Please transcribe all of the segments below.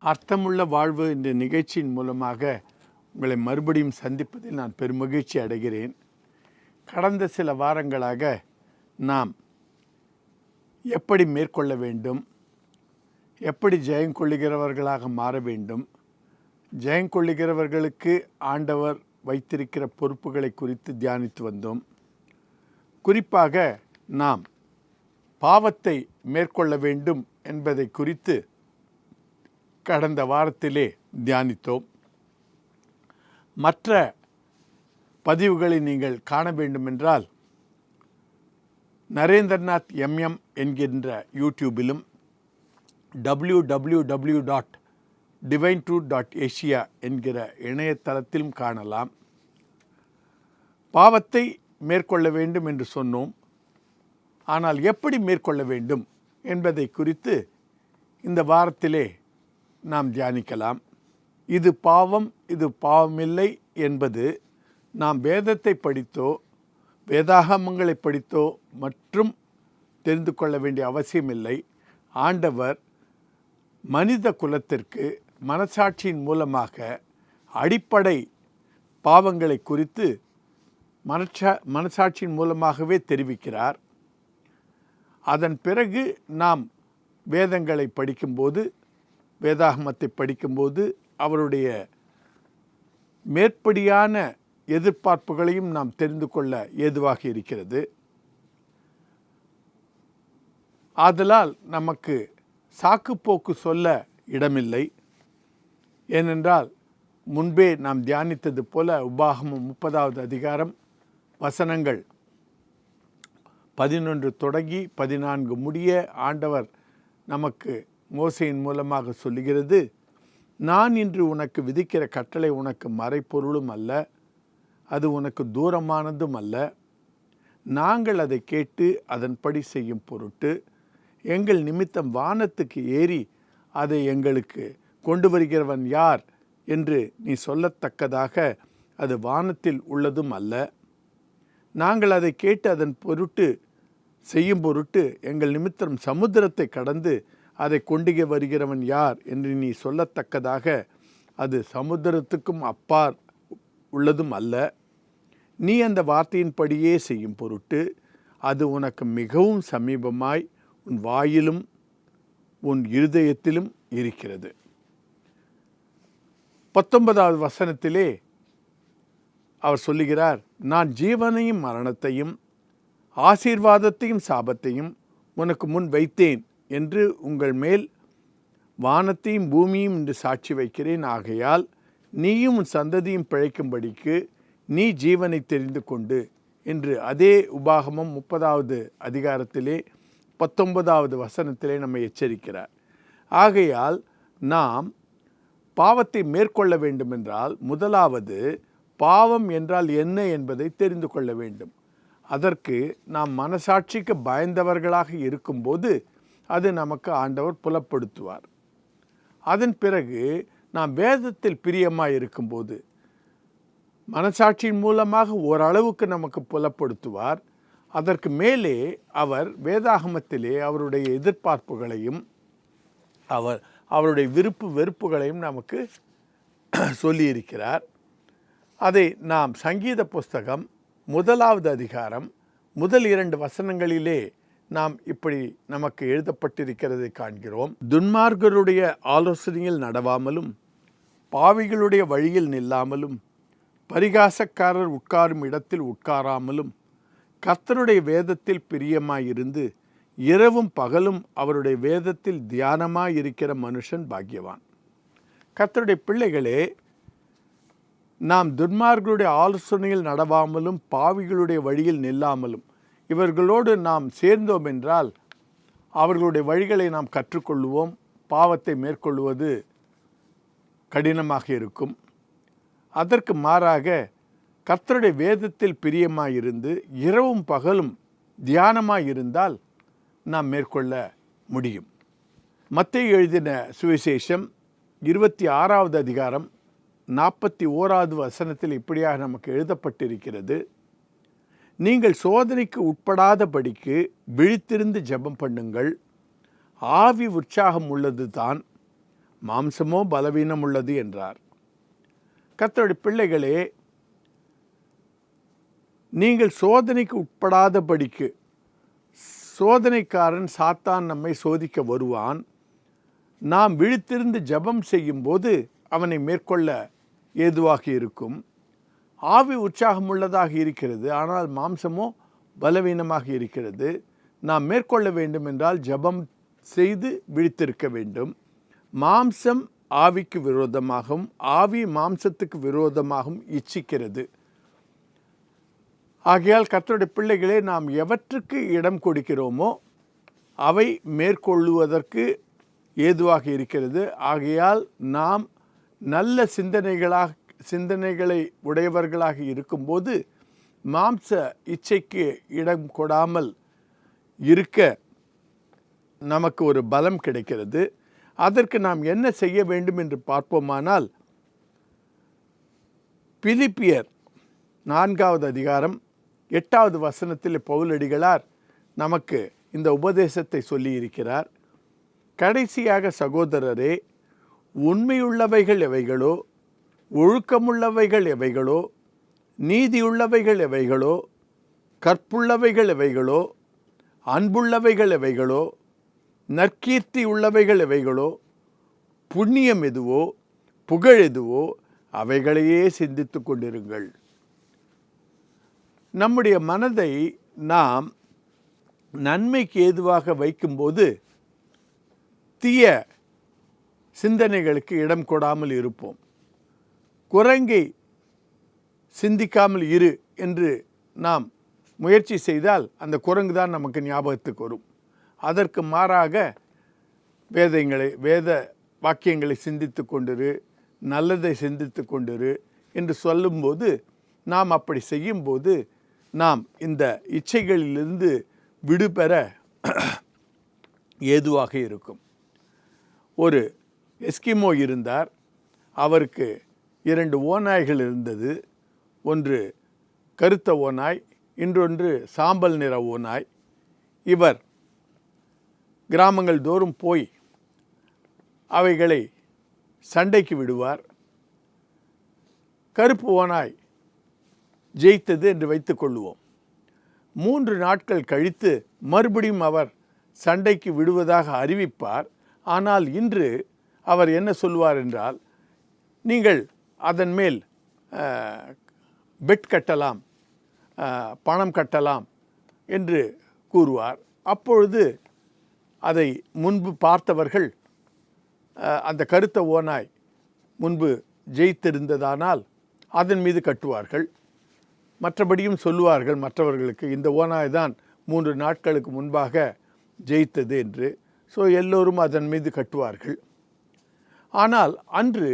அர்த்தமுள்ள வாழ்வு என்ற நிகழ்ச்சியின் மூலமாக உங்களை மறுபடியும் சந்திப்பதில் நான் பெருமகிழ்ச்சி அடைகிறேன். கடந்த சில வாரங்களாக நாம் எப்படி மேற்கொள்ள வேண்டும், எப்படி ஜெயங்கொள்ளுகிறவர்களாக மாற வேண்டும், ஜெயங்கொள்ளுகிறவர்களுக்கு ஆண்டவர் வைத்திருக்கிற பொறுப்புகளை குறித்து தியானித்து வந்தோம். குறிப்பாக நாம் பாவத்தை மேற்கொள்ள வேண்டும் என்பதை குறித்து கடந்த வாரத்திலே தியானித்தோம். மற்ற பதிவுகளை நீங்கள் காண வேண்டுமென்றால் நரேந்திரநாத் எம்எம் என்கின்ற யூடியூபிலும் www.divinetruth.asia என்கிற இணையதளத்திலும் காணலாம். பாவத்தை மேற்கொள்ள வேண்டும் என்று சொன்னோம். ஆனால் எப்படி மேற்கொள்ள வேண்டும் என்பதை குறித்து இந்த வாரத்திலே நாம் தியானிக்கலாம். இது பாவம், இது பாவமில்லை என்பது நாம் வேதத்தை படித்தோ வேதாகமங்களை படித்தோ மற்றும் தெரிந்து கொள்ள வேண்டிய அவசியமில்லை. ஆண்டவர் மனித குலத்திற்கு மனசாட்சியின் மூலமாக அடிப்படை பாவங்களை குறித்து மனசாட்சியின் மூலமாகவே தெரிவிக்கிறார். அதன் பிறகு நாம் வேதங்களை படிக்கும்போது, வேதாகமத்தை படிக்கும்போது அவருடைய மேற்படியான எதிர்பார்ப்புகளையும் நாம் தெரிந்து கொள்ள ஏதுவாக இருக்கிறது. ஆதலால் நமக்கு சாக்குப்போக்கு சொல்ல இடமில்லை. ஏனென்றால் முன்பே நாம் தியானித்தது போல உபாகமம் 30வது அதிகாரம் வசனங்கள் 11 தொடங்கி 14 முடிய ஆண்டவர் நமக்கு மோசையின் மூலமாக சொல்லுகிறது, நான் இன்று உனக்கு விதிக்கிற கட்டளை உனக்கு மறைப்பொருளும் அல்ல, அது உனக்கு தூரமானதும் அல்ல. நாங்கள் அதை கேட்டு அதன்படி செய்யும் பொருட்டு எங்கள் நிமித்தம் வானத்துக்கு ஏறி அதை எங்களுக்கு கொண்டு வருகிறவன் யார் என்று நீ சொல்லத்தக்கதாக அது வானத்தில் உள்ளதும் அல்ல. நாங்கள் அதை கேட்டு அதன் பொருட்டு செய்யும் பொருட்டு எங்கள் நிமித்தம் சமுத்திரத்தை கடந்து அதை கொண்டு வருகிறவன் யார் என்று நீ சொல்லத்தக்கதாக அது சமுத்திரத்துக்கும் அப்பால் உள்ளதும் அல்ல. நீ அந்த வார்த்தையின்படியே செய்யும் பொருட்டு அது உனக்கு மிகவும் சமீபமாய் உன் வாயிலும் உன் இருதயத்திலும் இருக்கிறது. 19வது வசனத்திலே அவர் சொல்லுகிறார், நான் ஜீவனையும் மரணத்தையும் ஆசீர்வாதத்தையும் சாபத்தையும் உனக்கு முன் வைத்தேன் என்று உங்கள் மேல் வானத்தையும் பூமியும் என்று சாட்சி வைக்கிறேன். ஆகையால் நீயும் உன் சந்ததியும் பிழைக்கும்படிக்கு நீ ஜீவனை தெரிந்து கொண்டு என்று அதே உபாகமம் 30வது அதிகாரத்திலே 19வது வசனத்திலே நம்மை எச்சரிக்கிறார். ஆகையால் நாம் பாவத்தை மேற்கொள்ள வேண்டுமென்றால் முதலாவது பாவம் என்றால் என்ன என்பதை தெரிந்து கொள்ள வேண்டும். அதற்கு நாம் மனசாட்சிக்கு பயந்தவர்களாக இருக்கும்போது அது நமக்கு ஆண்டவர் புலப்படுத்துவார். அதன் பிறகு நாம் வேதத்தில் பிரியமாக இருக்கும்போது மனசாட்சியின் மூலமாக ஓரளவுக்கு நமக்கு புலப்படுத்துவார். அதற்கு மேலே அவர் வேதாகமத்திலே அவருடைய எதிர்பார்ப்புகளையும் அவருடைய விருப்பு வெறுப்புகளையும் நமக்கு சொல்லியிருக்கிறார். அதை நாம் சங்கீத புஸ்தகம் 1வது அதிகாரம் முதல் 2 வசனங்களிலே நாம் இப்படி நமக்கு எழுதப்பட்டிருக்கிறதை காண்கிறோம். துன்மார்கருடைய ஆலோசனையில் நடவாமலும் பாவிகளுடைய வழியில் நில்லாமலும் பரிகாசக்காரர் உட்காரும் இடத்தில் உட்காராமலும் கர்த்தருடைய வேதத்தில் பிரியமாயிருந்து இரவும் பகலும் அவருடைய வேதத்தில் தியானமாயிருக்கிற மனுஷன் பாக்கியவான். கர்த்தருடைய பிள்ளைகளே, நாம் துன்மார்களுடைய ஆலோசனையில் நடவாமலும் பாவிகளுடைய வழியில் நில்லாமலும் இவர்களோடு நாம் சேர்ந்தோம் என்றால் அவர்களுடைய வழிகளை நாம் கற்றுக்கொள்வோம். பாவத்தை மேற்கொள்வது கடினமாக இருக்கும். அதற்கு மாறாக கர்த்தருடைய வேதத்தில் பிரியமாயிருந்து இரவும் பகலும் தியானமாயிருந்தால் நாம் மேற்கொள்ள முடியும். மத்தேயு எழுதின சுவிசேஷம் 26வது அதிகாரம் 41வது வசனத்தில் இப்படியாக நமக்கு எழுதப்பட்டிருக்கிறது, நீங்கள் சோதனைக்கு உட்படாதபடிக்கு விழித்திருந்து ஜெபம் பண்ணுங்கள். ஆவி உற்சாகம் உள்ளது தான், மாம்சமோ பலவீனம் உள்ளது என்றார். கர்த்தருடைய பிள்ளைகளே, நீங்கள் சோதனைக்கு உட்படாதபடிக்கு, சோதனைக்காரன் சாத்தான் நம்மை சோதிக்க வருவான். நாம் விழித்திருந்து ஜெபம் செய்யும்போது அவனை மேற்கொள்ள ஏதுவாக இருக்கும். ஆவி உற்சாகமுள்ளதாக இருக்கிறது, ஆனால் மாம்சமோ பலவீனமாக இருக்கிறது. நாம் மேற்கொள்ள வேண்டும் என்றால் ஜெபம் செய்து விழித்திருக்க வேண்டும். மாம்சம் ஆவிக்கு விரோதமாகவும் ஆவி மாம்சத்துக்கு விரோதமாகவும் இச்சிக்கிறது. ஆகையால் கர்த்தருடைய பிள்ளைகளே, நாம் எவற்றுக்கு இடம் கொடுக்கிறோமோ அவை மேற்கொள்ளுவதற்கு ஏதுவாக இருக்கிறது. ஆகையால் நாம் நல்ல சிந்தனைகளை உடையவர்களாக இருக்கும்போது மாம்ச இச்சைக்கு இடம் கொடாமல் இருக்க நமக்கு ஒரு பலம் கிடைக்கிறது. அதற்கு நாம் என்ன செய்ய வேண்டும் என்று பார்ப்போமானால், பிலிப்பியர் 4வது அதிகாரம் 8வது வசனத்தில் பவுலடிகளார் நமக்கு இந்த உபதேசத்தை சொல்லியிருக்கிறார். கடைசியாக சகோதரரே, உண்மையுள்ளவைகள் எவைகளோ, ஒழுக்கமுள்ளவைகள் எவைகளோ, நீதியுள்ளவைகள் எவைகளோ, கற்புள்ளவைகள் எவைகளோ, அன்புள்ளவைகள் எவைகளோ, நற்கீர்த்தி உள்ளவைகள் எவைகளோ, புண்ணியம் எதுவோ, புகழ் எதுவோ, அவைகளையே சிந்தித்து கொண்டிருங்கள். நம்முடைய மனதை நாம் நன்மைக்கு ஏதுவாக வைக்கும்போது தீய சிந்தனைகளுக்கு இடம் கொடாமல் இருப்போம். குரங்கை சிந்திக்காமல் இரு என்று நாம் முயற்சி செய்தால் அந்த குரங்கு தான் நமக்கு ஞாபகத்துக்கு வரும். அதற்கு மாறாக வேத வாக்கியங்களை சிந்தித்து கொண்டிரு, நல்லதை சிந்தித்து கொண்டிரு என்று சொல்லும்போது, நாம் அப்படி செய்யும்போது நாம் இந்த இச்சைகளிலிருந்து விடுபெற ஏதுவாக இருக்கும். ஒரு எஸ்கிமோ இருந்தார். அவருக்கு 2 ஓநாய்கள் இருந்தது. ஒன்று கருத்த ஓநாய், இன்னொன்று சாம்பல் நிற ஓநாய். இவர் கிராமங்கள் தோறும் போய் அவைகளை சண்டைக்கு விடுவார். கருப்பு ஓநாய் ஜெயித்தது என்று வைத்துக்கொள்வோம். 3 நாட்கள் கழித்து மறுபடியும் அவர் சண்டைக்கு விடுவதாக அறிவிப்பார். ஆனால் இன்று அவர் என்ன சொல்வார் என்றால், நீங்கள் அதன் மேல் பெட் கட்டலாம், பணம் கட்டலாம் என்று கூறுவார். அப்பொழுது அதை முன்பு பார்த்தவர்கள் அந்த கருத்த ஓநாய் முன்பு ஜெயித்திருந்ததானால் அதன் மீது கட்டுவார்கள். மற்றபடியும் சொல்லுவார்கள் மற்றவர்களுக்கு, இந்த ஓநாய் தான் 3 நாட்களுக்கு முன்பாக ஜெயித்தது என்று. ஸோ எல்லோரும் அதன் மீது கட்டுவார்கள். ஆனால் அன்று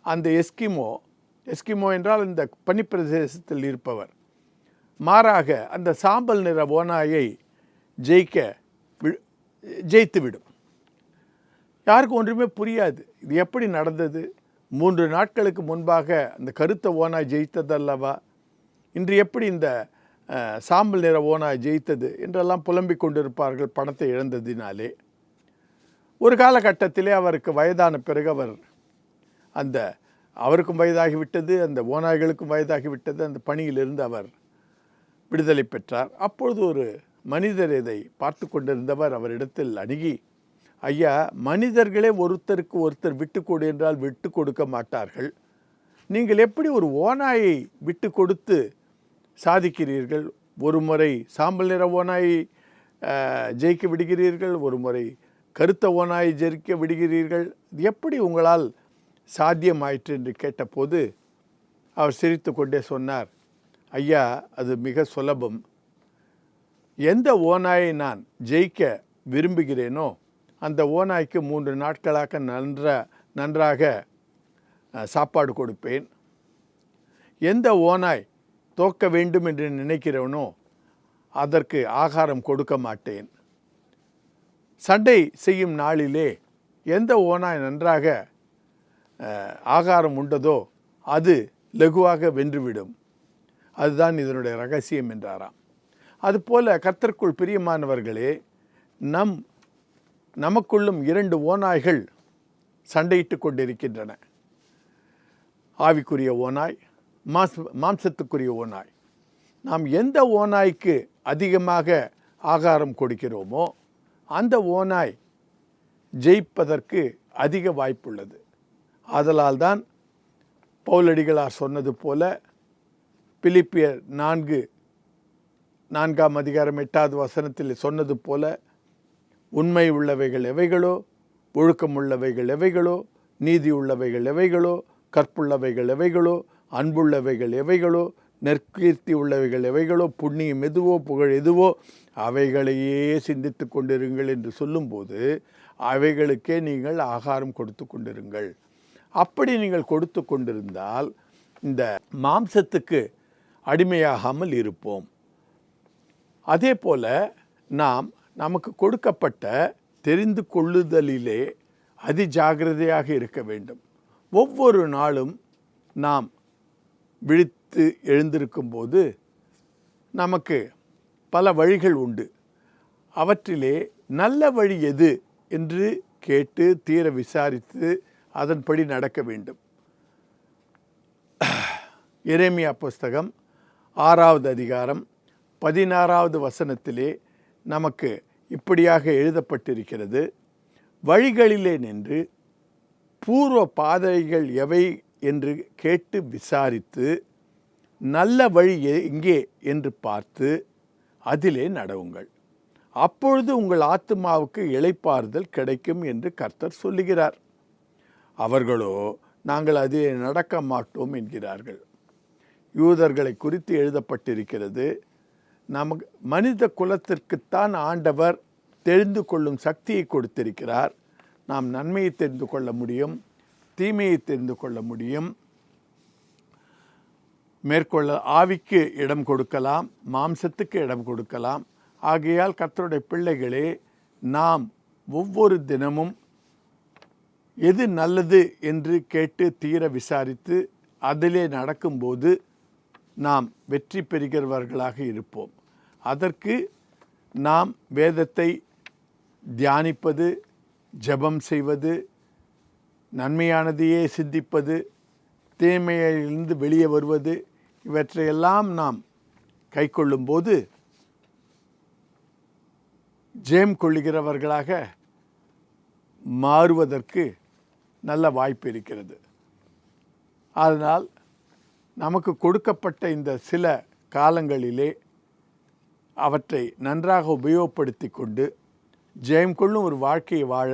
அந்த எஸ்கிமோ என்றால் இந்த பனிப்பிரதேசத்தில் இருப்பவர், மாறாக அந்த சாம்பல் நிற ஓநாயை ஜெயித்துவிடும். யாருக்கும் ஒன்றுமே புரியாது, இது எப்படி நடந்தது? 3 நாட்களுக்கு முன்பாக அந்த கருத்த ஓநாய் ஜெயித்ததல்லவா, இன்று எப்படி இந்த சாம்பல் நிற ஓநாய் ஜெயித்தது என்றெல்லாம் புலம்பிக் கொண்டிருப்பார்கள் பணத்தை இழந்ததினாலே. ஒரு காலகட்டத்திலே அவருக்கு வயதான பிறகு அவருக்கும் வயதாகிவிட்டது, அந்த ஓநாய்களுக்கும் வயதாகிவிட்டது. அந்த பணியிலிருந்து அவர் விடுதலை பெற்றார். அப்பொழுது ஒரு மனிதர் இதை பார்த்து கொண்டிருந்தவர் அவரிடத்தில் அணுகி, ஐயா, மனிதர்களே ஒருத்தருக்கு ஒருத்தர் விட்டு கொடு என்றால் விட்டு கொடுக்க மாட்டார்கள். நீங்கள் எப்படி ஒரு ஓநாயை விட்டு கொடுத்து சாதிக்கிறீர்கள்? ஒரு முறை சாம்பல் நிற ஓநாயை ஜெயிக்க விடுகிறீர்கள், ஒரு முறை கருத்த ஓநாயை ஜெயிக்க விடுகிறீர்கள். எப்படி உங்களால் சாத்தியமாயிற்று என்று கேட்டபோது அவர் சிரித்து கொண்டே சொன்னார், ஐயா, அது மிக சுலபம். எந்த ஓநாயை நான் ஜெயிக்க விரும்புகிறேனோ அந்த ஓநாய்க்கு 3 நாட்களாக நன்றாக சாப்பாடு கொடுப்பேன். எந்த ஓநாய் தோற்க வேண்டும் என்று நினைக்கிறவனோ அதற்கு ஆகாரம் கொடுக்க மாட்டேன். சண்டை செய்யும் நாளிலே எந்த ஓநாய் நன்றாக ஆகாரம் உண்டதோ அது லகுவாக வென்றுவிடும். அதுதான் இதனுடைய ரகசியம் என்றாராம். அதுபோல கர்த்தருக்குள் பிரியமானவர்களே, நமக்குள்ளும் 2 ஓநாய்கள் சண்டையிட்டு கொண்டிருக்கின்றன. ஆவிக்குரிய ஓநாய், மாம்சத்துக்குரிய ஓநாய். நாம் எந்த ஓநாய்க்கு அதிகமாக ஆகாரம் கொடுக்கிறோமோ அந்த ஓநாய் ஜெயிப்பதற்கு அதிக வாய்ப்புள்ளது. ஆதலால் தான் பவுலடிகளார் சொன்னது போல பிலிப்பியர் 4:8 சொன்னது போல, உண்மை உள்ளவைகள் எவைகளோ, ஒழுக்கம் உள்ளவைகள் எவைகளோ, நீதி உள்ளவைகள் எவைகளோ, கற்புள்ளவைகள் எவைகளோ, அன்புள்ளவைகள் எவைகளோ, நற்கீர்த்தி உள்ளவைகள் எவைகளோ, புண்ணியம் எதுவோ, புகழ் எதுவோ, அவைகளையே சிந்தித்து கொண்டிருங்கள் என்று சொல்லும்போது அவைகளுக்கே நீங்கள் ஆகாரம் கொடுத்து கொண்டிருங்கள். அப்படி நீங்கள் கொடுத்து கொண்டிருந்தால் இந்த மாம்சத்துக்கு அடிமையாகாமல் இருப்போம். அதே போல நமக்கு கொடுக்கப்பட்ட தெரிந்து கொள்ளுதலிலே அதிஜாகிரதையாக இருக்க வேண்டும். ஒவ்வொரு நாளும் நாம் விழித்து எழுந்திருக்கும் போது நமக்கு பல வழிகள் உண்டு. அவற்றிலே நல்ல வழி எது என்று கேட்டு தீர விசாரித்து அதன்படி நடக்க வேண்டும். எரேமியா புஸ்தகம் 6வது அதிகாரம் 16வது வசனத்திலே நமக்கு இப்படியாக எழுதப்பட்டிருக்கிறது: வழிகளிலே நின்று பூர்வ பாதைகள் எவை என்று கேட்டு விசாரித்து நல்ல வழி எங்கே என்று பார்த்து அதிலே நடவுங்கள். அப்பொழுது உங்கள் ஆத்துமாவுக்கு இளைப்பாறுதல் கிடைக்கும் என்று கர்த்தர் சொல்லுகிறார். அவர்களோ நாங்கள் அதிலே நடக்க மாட்டோம் என்கிறார்கள். யூதர்களை குறித்து எழுதப்பட்டிருக்கிறது, நமக்கு மனித குலத்திற்குத்தான் ஆண்டவர் தெரிந்து கொள்ளும் சக்தியை கொடுத்திருக்கிறார். நாம் நன்மையை தெரிந்து கொள்ள முடியும், தீமையை தெரிந்து கொள்ள முடியும். மேற்கொள்ள ஆவிக்கு இடம் கொடுக்கலாம், மாம்சத்துக்கு இடம் கொடுக்கலாம். ஆகையால் கர்த்தருடைய பிள்ளைகளே, நாம் ஒவ்வொரு தினமும் எது நல்லது என்று கேட்டு தீர விசாரித்து அதிலே நடக்கும்போது நாம் வெற்றி பெறுகிறவர்களாக இருப்போம். அதற்கு நாம் வேதத்தை தியானிப்பது, ஜெபம் செய்வது, நன்மையானதையே சிந்திப்பது, தீமையிலிருந்து வெளியே வருவது, இவற்றையெல்லாம் நாம் கைக்கொள்ளும்போது ஜெயம் கொள்ளுகிறவர்களாக மாறுவதற்கு நல்ல வாய்ப்பு இருக்கிறது. அதனால் நமக்கு கொடுக்கப்பட்ட இந்த சில காலங்களிலே அவற்றை நன்றாக உபயோகப்படுத்தி கொண்டு ஜெயம் கொள்ளும் ஒரு வாழ்க்கையை வாழ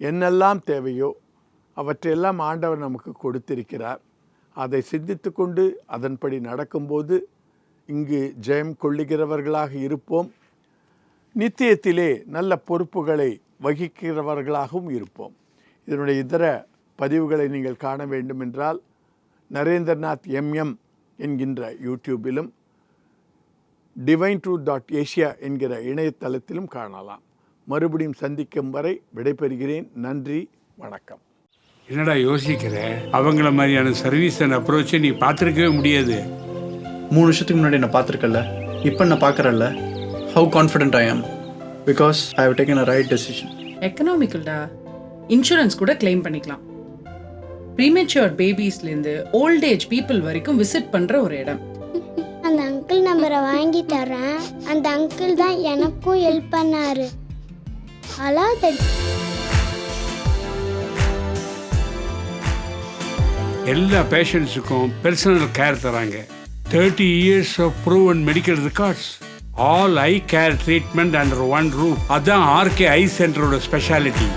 என்னெல்லாம் தேவையோ அவற்றையெல்லாம் ஆண்டவர் நமக்கு கொடுத்திருக்கிறார். அதை சிந்தித்து கொண்டு அதன்படி நடக்கும்போது இங்கு ஜெயம் கொள்ளுகிறவர்களாக இருப்போம். நித்தியத்திலே நல்ல பொறுப்புகளை வகிக்கிறவர்களாகவும் இருப்போம். இதனுடைய இதர பதிவுகளை நீங்கள் காண வேண்டும் என்றால் நரேந்திரநாத் MM என்கின்ற யூடியூபிலும் divine2.asia என்கிற இணையதளத்திலும் காணலாம். மறுபடியும் சந்திக்கும் வரை விடைபெறுகிறேன். நன்றி, வணக்கம். என்னடா யோசிக்கிற? அவங்கள மாதிரியான சர்வீஸ் அண்ட் அப்ரோச்சை நீ பார்த்துருக்கவே முடியாது. 3 வருஷத்துக்கு முன்னாடி நான் பார்த்துருக்கல, இப்போ நான் பார்க்குறேன்ல. How confident I am because I have taken a right decision. எக்கனாமிக்கல்டா, இன்சூரன்ஸ் கூட கிளைம் பண்ணிக்கலாம். ப்ரீமெச்சூர் பேபிஸ்லேருந்து ஓல்ட் ஏஜ் பீப்புள் வரைக்கும் விசிட் பண்ணுற ஒரு இடம். அந்த அங்கிள் நம்பரை வாங்கி தரேன். அந்த அங்கிள் தான் எனக்கும் ஹெல்ப் பண்ணாரு. எல்லா பேஷண்ட்ஸுக்கும் பர்சனல் கேர் தராங்க. 30 years of proven medical records. All eye care treatment under one roof. அதான் RK ஐ சென்டரோட ஸ்பெஷாலிட்டி.